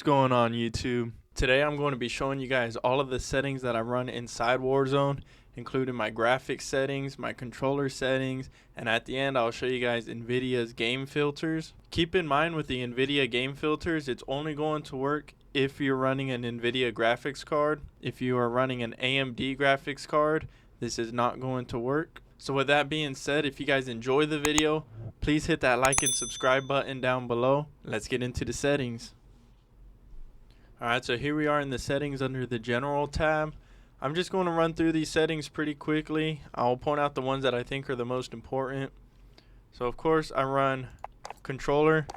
What's going on, YouTube? Today I'm going to be showing you guys all of the settings that I run inside Warzone, including my graphics settings, my controller settings, and at the end I'll show you guys NVIDIA's game filters. Keep in mind with the NVIDIA game filters, it's only going to work if you're running an NVIDIA graphics card. If you are running an AMD graphics card, this is not going to work. So with that being said, if you guys enjoy the video, please hit that like and subscribe button down below. Let's get into the settings. Alright, so here we are in the settings under the general tab. I'm just going to run through these settings pretty quickly. I'll point out the ones that I think are the most important. So of course I run controller.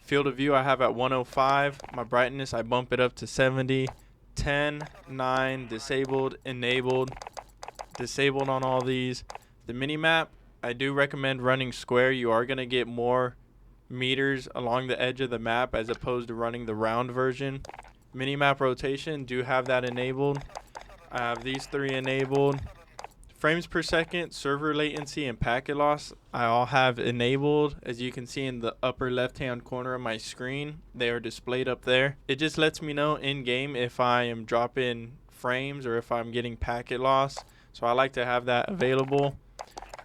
Field of view I have at 105. My brightness I bump it up to 70. 10, 9, disabled, enabled. Disabled on all these. The minimap, I do recommend running square. You are going to get more meters along the edge of the map as opposed to running the round version. Minimap rotation, do have that enabled. I have these three enabled. Frames per second, server latency, and packet loss I all have enabled. As you can see in the upper left hand corner of my screen, they are displayed up there. It just lets me know in game if I am dropping frames or if I'm getting packet loss, so I like to have that available.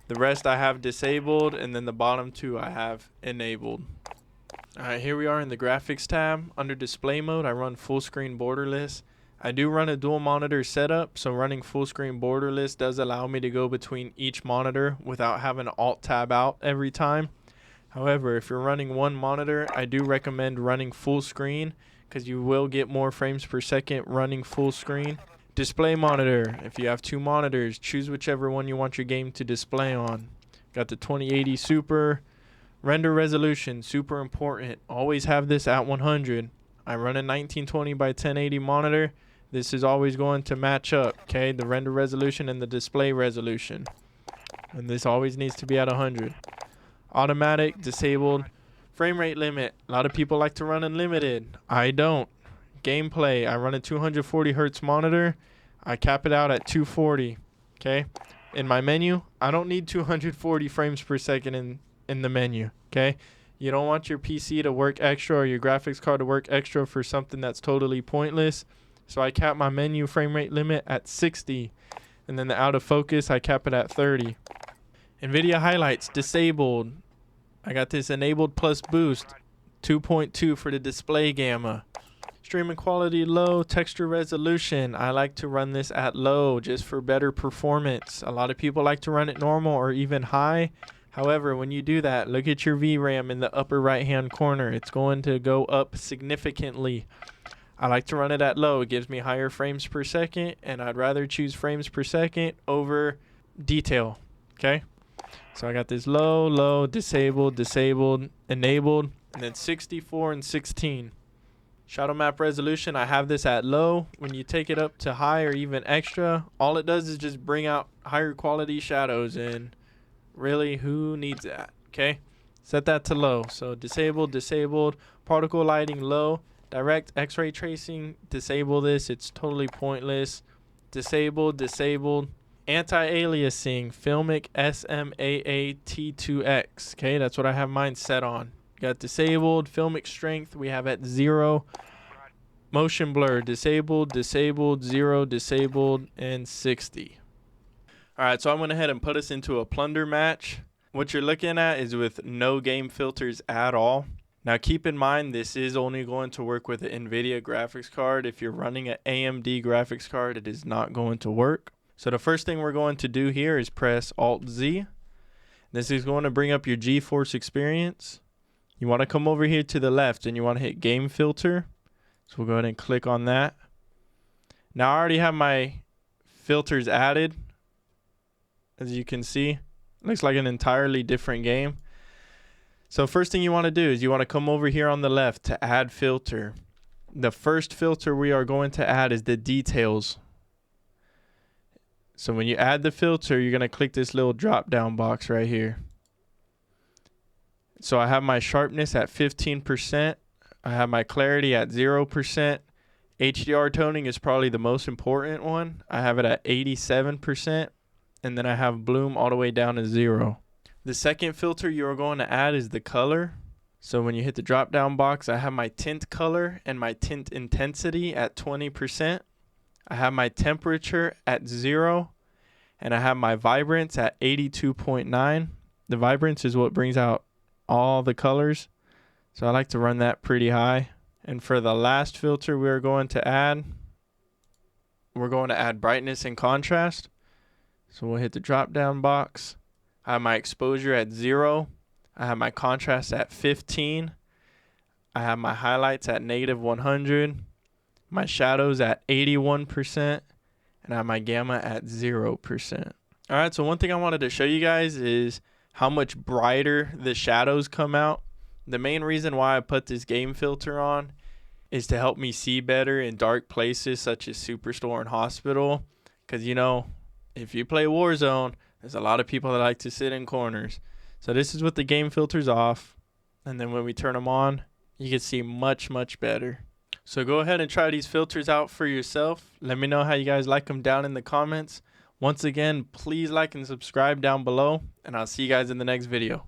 The rest I have disabled, and then the bottom two I have enabled. Alright, here we are in the graphics tab. Under display mode, I run full screen borderless. I do run a dual monitor setup, so running full screen borderless does allow me to go between each monitor without having to alt tab out every time. However, if you're running one monitor, I do recommend running full screen because you will get more frames per second running full screen. Display monitor, if you have two monitors, choose whichever one you want your game to display on. Got the 2080 Super. Render resolution, super important. Always have this at 100. I run a 1920 by 1080 monitor. This is always going to match up, okay? The render resolution and the display resolution. And this always needs to be at 100. Automatic, disabled. Frame rate limit. A lot of people like to run unlimited. I don't. Gameplay, I run a 240 hertz monitor. I cap it out at 240, okay? In my menu, I don't need 240 frames per second in the menu, okay? You don't want your PC to work extra or your graphics card to work extra for something that's totally pointless. So I cap my menu frame rate limit at 60, and then the out of focus, I cap it at 30. NVIDIA highlights, disabled. I got this enabled plus boost, 2.2 for the display gamma. Streaming quality low, texture resolution. I like to run this at low just for better performance. A lot of people like to run it normal or even high. However, when you do that, look at your VRAM in the upper right hand corner. It's going to go up significantly. I like to run it at low. It gives me higher frames per second, and I'd rather choose frames per second over detail. Okay? So I got this low, low, disabled, disabled, enabled, and then 64 and 16. Shadow map resolution, I have this at low. When you take it up to high or even extra, all it does is just bring out higher quality shadows, and really, who needs that? Okay, set that to low. So disabled, disabled. Particle lighting low. Direct x-ray tracing, disable this. It's totally pointless. Disabled, disabled. Anti-aliasing, Filmic SMAA-T2X. Okay, that's what I have mine set on. Got disabled. Filmic strength we have at 0. Motion blur, disabled, disabled, 0, disabled, and 60. Alright, so I went ahead and put us into a plunder match. What you're looking at is with no game filters at all. Now keep in mind, this is only going to work with an NVIDIA graphics card. If you're running an AMD graphics card, it is not going to work. So the first thing we're going to do here is press Alt-Z. This is going to bring up your GeForce experience. You want to come over here to the left and you want to hit game filter. So we'll go ahead and click on that. Now I already have my filters added. As you can see, looks like an entirely different game. So first thing you want to do is you want to come over here on the left to add filter. The first filter we are going to add is the details. So when you add the filter, you're going to click this little drop down box right here. So I have my sharpness at 15%. I have my clarity at 0%. HDR toning is probably the most important one. I have it at 87%. And then I have bloom all the way down to 0. The second filter you're going to add is the color. So when you hit the drop down box, I have my tint color and my tint intensity at 20%. I have my temperature at 0, and I have my vibrance at 82.9. The vibrance is what brings out all the colors, so I like to run that pretty high. And for the last filter we're going to add brightness and contrast. So we'll hit the drop down box. I have my exposure at 0. I have my contrast at 15. I have my highlights at -100. My shadows at 81%. And I have my gamma at 0%. Alright, so one thing I wanted to show you guys is how much brighter the shadows come out. The main reason why I put this game filter on is to help me see better in dark places such as Superstore and hospital. Because, you know, if you play Warzone, there's a lot of people that like to sit in corners. So this is with the game filters off. And then when we turn them on, you can see much, much better. So go ahead and try these filters out for yourself. Let me know how you guys like them down in the comments. Once again, please like and subscribe down below. And I'll see you guys in the next video.